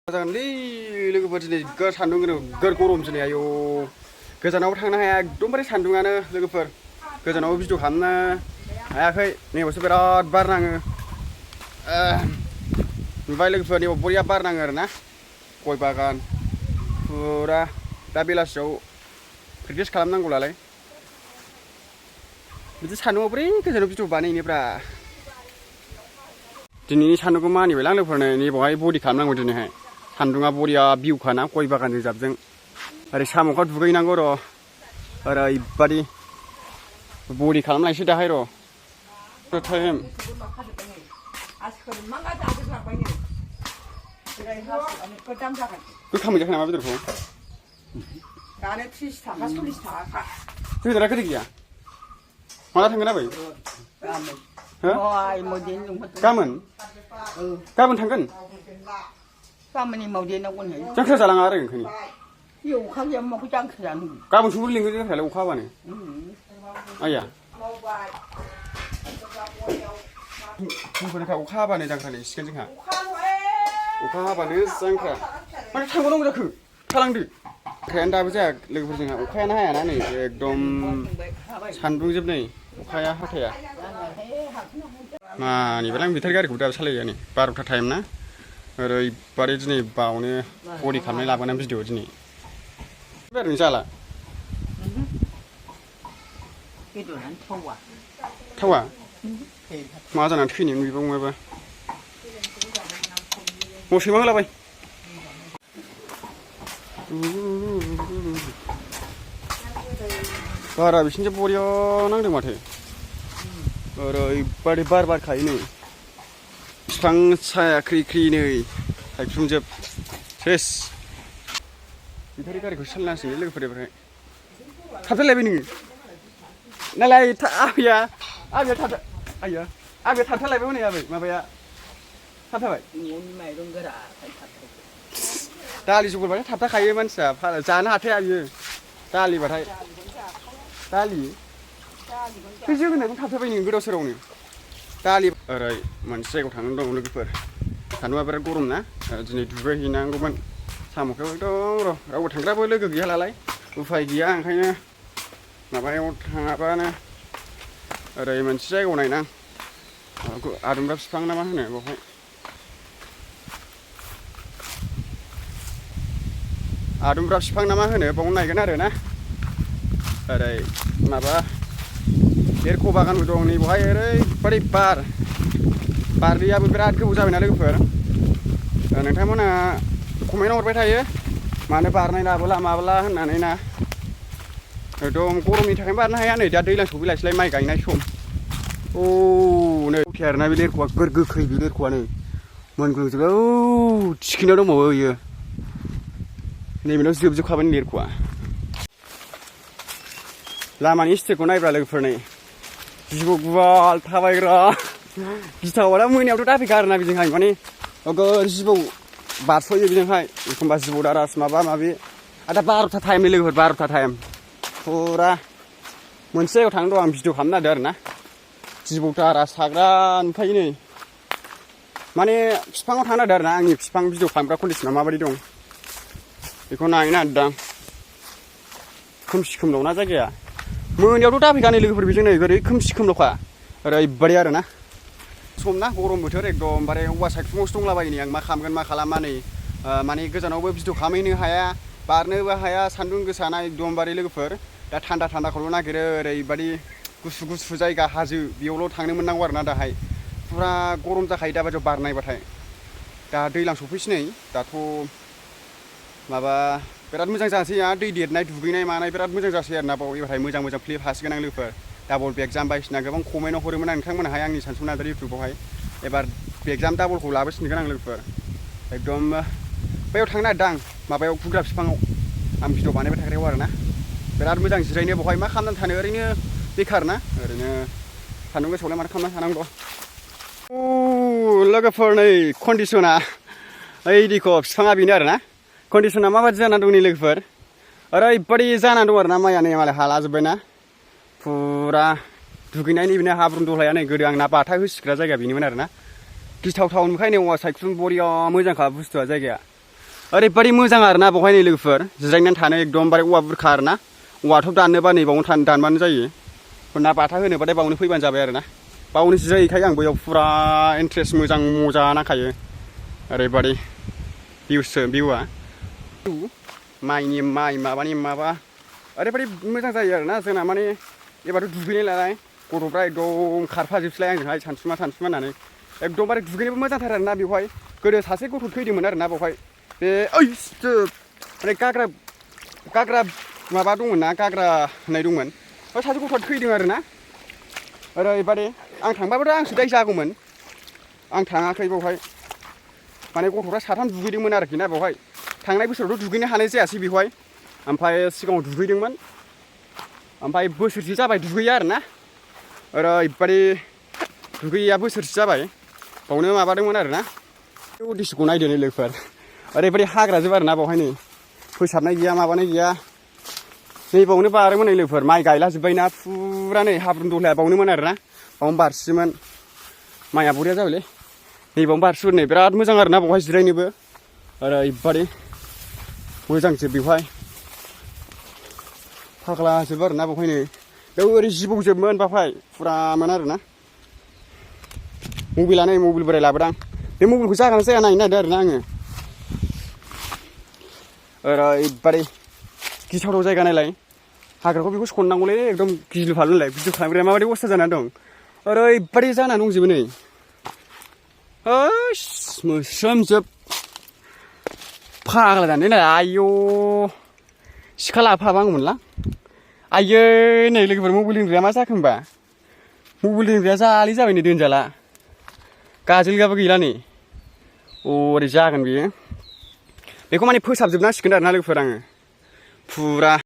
जागोनलै लोगोफोर दिनै सान्दुं गरम दिनै आयौ गोजानाव थांनो हाया एकदमबारे सान्दुङानो लोगोफोर गोजानाव भिडिअ खालामनो हायाखै नैबावसो बिराद बार नाङो ओमफ्राय लोगोफोर नैबाव बरिया बार नाङो आरोना गय बागान फुरा दा बेलासियाव प्रेक्टिस खालामनांगौलाय बिदि सान्दुङाव बोरै गोजानाव भिडिअ बानायनोब्रा दिनैनि सान्दुंखौ मानिबायलां लोगोफोर नैबावहाय बडि खालामनांगौ दिनैहाय सान्दुङा बरिया भिउखाना गय बागानजों जाबजों ओरै साम'खौ दुगैनांगौ र' ओरैबादि बडि खालामलायनोसै दाहाय र' टाइम गोखा मैजाखै नामा बेदरखौ दानो 30 थाखा 40 थाखा बेदरा गोदै गैया माला थांगोन आबै गाबोन गाबोन थांगोन गाबोननि मावदेनांगौ जांख्रा जालाङा आरो ओंखायनो बे अखा गैया माखौ जांख्रा जानो गाबोन समफोर लिंगोन जांख्रायालाय अखा हाबानो आया समफोरनिफ्राय अखा हाबानो जांख्रा लिंसिगोन जोंहा अखा हाबानो जांख्रा माने थांबावनांगौ जाखो थालांदो अखायानो दाबो जाया लोगोफोर जोंहा अखायानो हायाना नै एकदम सान्दुंजोब नै अखाया हाथाया मानिबालाय आं बिथार गारिखौ दाबो सालाया नै 12टा टाइम ना ओरैबादि दिनै बावनो बडि खालामनाय लाबोना भिडिअ दिनै बेरायनो जाला थावा मा जानानै थैनो बिबा फंबायबा सैमा होलाबाय बारा बिसिनिसो बरिया नांदों माथो ओरैबादि बार बारखायो नै बिफां साया ख्रि ख्रि नै थाइफ्रुमजोब सेस बिथारि गारिखौ सालायनांसिगोन लोगोफोरनिफ्राय थाबथालायबाय नोङो नालाय आबैया थाबथालायबाय हनै आबै माबाया थाबथाबाय दालि जगलबाथाय थाबथाखायो मानसिया जानो हाथाया बियो दालिबाथाय दालि बे जोगोनारखौ थाबथाबाय नोङो गोदाव सोरावनो दालि ओरै मोनसे जायगायाव थांनानै दं लोगोफोर सान्दुङा बिराद गरम ना दिनै दुगैहैनांगौमोन साम'खौ एकदम र' रावबो थांग्राबो लोगो गैया नालाय उफाय गैया ओंखायनो माबायाव थाङाबानो ओरै मोनसे जायगायाव नायनां आदुमब्रा बिफां ना मा होनो बावहाय आदुमब्रा बिफां ना मा होनो बावनो नायगोन आरो ना ओरै माबा लेरख' बागानबो दं नै बहाय ओरैबादि बारदैयाबो बिराद गोबाव जाबायना लोगोफोर नोंथांमोना कमेन्टआव हरबाय थायो मानो बारनाय लाबोला माबोला होननानै ना एकदम गरमनि थाखायनो बारनो हाया नै दा दैज्लां सफैलायसैलाय माइ गायनाय सम नै आरोना बे लेरख'आ गोखै बे लेरख'आनो मोनग्लुंजोबो थिखिनायाव दंबावो बियो नैबेनाव जोबजोबखाबाय लेरख'आ लामानि स्टेपखौ नायब्रा लोगोफोर नै जिबौ गुवाल थाबायग्रा गिथावाला मोनायावथ' दाफैखा आरोना बेजोंहाय माने नोगोर जिबौ बारस'यो बेजोंहाय एखमबा जिबौ दारास माबा माबि दा 12टा टाइमनि लोगोफोर 12टा टाइम फुरा मोनसे जायगायाव थांनो दं आं भिडिअ खालामनो नागिरदों आरोना जिबौ दारास थाग्रा नुखायो नै माने बिफाङाव थांनो नागिरदों आरोना आंनि बिफां भिडिअ खालामग्रा कन्डिसना माबायदि दं बेखौ नायनो नागिरदों खोमसि खोमलावना जायगाया मोनायावथ' दाफैखानाय लोगोफोर बेजों नै ओरै खोमसि खोमलावखा ओरैबादि आरोना सम ना गरम बोथोर एकदमबारे औवा सायख्लुमावसो दंलाबायो नै आं मा खालामगोन मा खालामा नै माने गोजानावबो भिडिअ खालामहैनो हाया बारनोबो हाया सान्दुं गोसाना एकदमबारे लोगोफोर दा थान्दा थान्दाखौल' नागिरो ओरैबादि गुसु गुसु जायगा हाजो बेयावल' थांनो मोननांगौ आरोना दाहाय फुरा गरम जाखायो दा बायदियाव बारनायबाथाय दा दैज्लां सफैसै नै दाथ' माबा बिराद मोजां जानोसै दै देरनाय दुगैनाय मानाय बिराद मोजां जासै आरोना बाव एबारहाय मोजां क्लिप हासिगोन आं लोगोफोर डाबल बेगजाम बायदिसिना गोबां कमेन्टआव हरोमोन आं नोंथांमोनहाय आंनि सानसुमा नार्जारी इउटुबावहाय एबार बेगजाम डाबलखौ लाबोसिनगोन आं लोगोफोर एकदम बैयाव थांनो नागिरदों आं माबायाव गुग्रा बिफाङाव आं भिडिअ बानायबाय थाग्रायाव आरोना बिराद मोजां जिरायनो बहाय मा खालामनानै थानो ओरैनो बेखार ना ओरैनो सान्दुं गोसायावलाय माथो खालामनानै थानांगौ लोगोफोर नै कन्डिसना ओइदिखौ बिफाङा बेनो आरोना कन्डिसना माबायदि जानानै दं नै लोगोफोर ओरैबादि जानानै दं आरोना माइया नै मालाय हालाजोब्बायना फुरा दुगैनायनि बेनो हाब्रुं दहलाया नै गोदो आंना बाथा होसिग्रा जायगा बेनोमोन आरोना गिथावथाव नुखायो नै औवा सायख्लुम बरिया मोजांखा बुस्थुआ जायगाया ओरैबायदि मोजां आरोना बेवहाय नै लोगोफोर जिरायनानै थानो एकदमबारे औवा बुरखा आरोना औवाथ' दाननोबा नै बावनो दानबानो जायो ना बाथा होनोबाथाय बावनो फैबानो जाबाय आरोना बावनो जिरायहैखायो आं बैयाव फुरा इन्ट्रेस्ट मोजां मजा नांखायो ओरैबायदि भिउआ माइनि माइ माबानि माबा ओरैबायदि मोजां जायो आरोना जोंना माने एबारथ' दुगैनाय लानाय गथ'फ्रा एकदम खारफाजोबसैलाय आंजोंहाय सानसुमा होननानै एकदमबारे दुगैनोबो मोजांथार आरोना बेवहाय गोदो सासे गथ' थैदोंमोन आरोना बेवहाय बे माने गाग्रा माबा दंमोन ना गाग्रा होननाय दंमोन बे सासे गथ'आ थैदों आरोना ओरैबायदि आं थांबाबोथ' आंसो दाय जागौमोन आं थाङाखै बेवहाय माने गथ'फ्रा 3 दुगैदोंमोन आरोखि ना बेवहाय थांनाय बोसोरावथ' दुगैनो हानाय जायासै बेवहाय ओमफ्राय सिगाङाव दुगैदोंमोन ओमफ्राय बोसोरसे जाबाय दुगैया आरोना ओरैबायदि दुगैया बोसोरसे जाबाय बावनो माबादोंमोन आरोना उद्देश्यखौ नायदो नै लोगोफोर ओरैबायदि हाग्राजोब आरोना बेवहाय नै फोसाबनाय गैया माबानाय गैया नै बावनो बारोमोन नै लोगोफोर माइ गायलाजोब्बायना फुरा नै हाब्रु दहलाया बावनोमोन आरोना बावनो बारसिमोन माइया बरिया जाबायलै नै बावनो बारसिगोन नै बिराद मोजां आरोना बेवहाय जिरायनोबो ओरैबायदि मोजांजोब बेवहाय फाग्लाजोब आरोना बेवहाय नै बेयाव ओरै जिबौजोबमोन बेवहाय फुरामोन आरोना मबाइल बोराय लाबोदां बे मबाइलखौ जागोन जाया नायनो नागिरदों आरोना आङो ओरैबायदि गिथावथाव जायगा नायलाय हाग्राखौ बेखौ सननांगौलै एकदम गिलु फालुलाय भिडिअ खालामग्राया माबायदि अबस्था जानानै दं ओरैबायदि जानानै दंजोबो नै मोस्रोमजोब फाग्ला दानलै नाय आयौ सिखा लाफाबा आंमोनला आयै नै लोगोफोर मबाइल दोनग्राया मा जाखो होनबा मबाइल दोनग्राया जालि जाबाय नै दोनजाला गाजोलगाबो गैला नै ओरै जागोन बेयो बेखौ माने फोसाबजोबनांसिगोन आरोना लोगोफोर आङो फुरा